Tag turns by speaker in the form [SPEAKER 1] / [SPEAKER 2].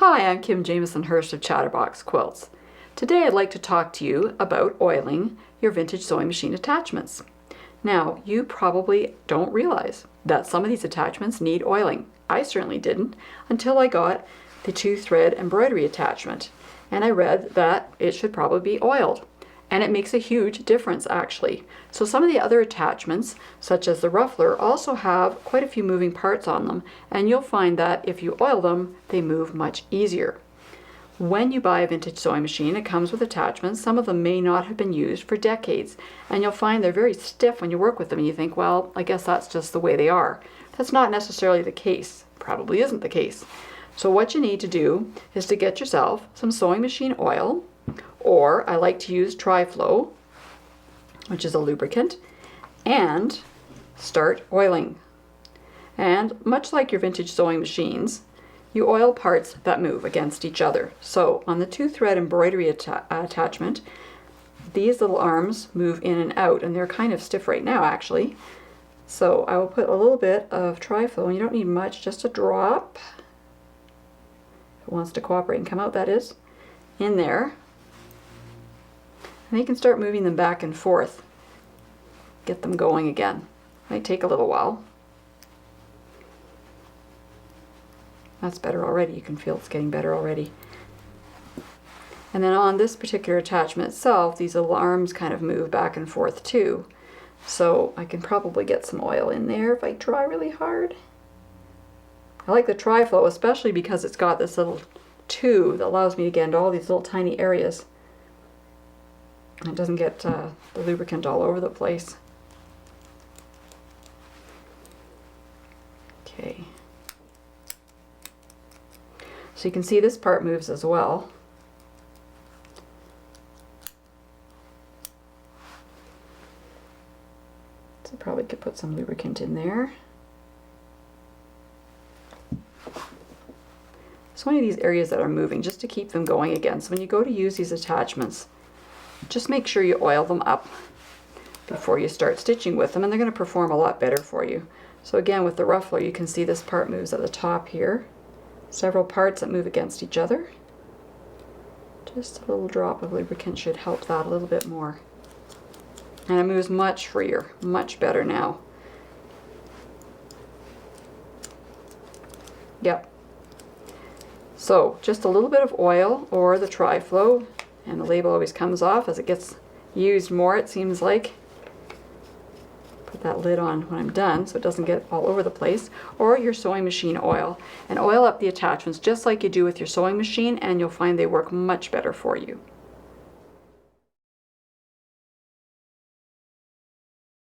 [SPEAKER 1] Hi, I'm Kim Jamieson Hurst of Chatterbox Quilts. Today I'd like to talk to you about oiling your vintage sewing machine attachments. Now, you probably don't realize that some of these attachments need oiling. I certainly didn't until I got the Two Thread Embroidery attachment, and I read that it should probably be oiled. And it makes a huge difference actually. So some of the other attachments, such as the Ruffler, also have quite a few moving parts on them, and you'll find that if you oil them, they move much easier. When you buy a vintage sewing machine, it comes with attachments. Some of them may not have been used for decades, and you'll find they're very stiff when you work with them, and you think, well, I guess that's just the way they are. That's not necessarily the case. Probably isn't the case. So what you need to do is to get yourself some sewing machine oil, or I like to use Tri-Flow, which is a lubricant, and start oiling. And much like your vintage sewing machines, you oil parts that move against each other. So on the Two Thread Embroidery attachment, these little arms move in and out, and they're kind of stiff right now actually. So I will put a little bit of Tri-Flow, and you don't need much, just a drop. If it wants to cooperate and come out, that is, in there. And you can start moving them back and forth. Get them going again. Might take a little while. That's better already. You can feel it's getting better already. And then on this particular attachment itself, these little arms kind of move back and forth too. So I can probably get some oil in there if I try really hard. I like the Tri-Flow, especially because it's got this little tube that allows me to get into all these little tiny areas. And it doesn't get the lubricant all over the place. Okay. So you can see this part moves as well. So probably could put some lubricant in there. It's one of these areas that are moving, just to keep them going again. So when you go to use these attachments, just make sure you oil them up before you start stitching with them, and they're going to perform a lot better for you. So again, with the Ruffler, you can see this part moves at the top here. Several parts that move against each other. Just a little drop of lubricant should help that a little bit more. And it moves much freer, much better now. Yep. So just a little bit of oil or the Tri-Flow, and the label always comes off as it gets used more, it seems like. Put that lid on when I'm done so it doesn't get all over the place. Or your sewing machine oil. And oil up the attachments just like you do with your sewing machine, and you'll find they work much better for you.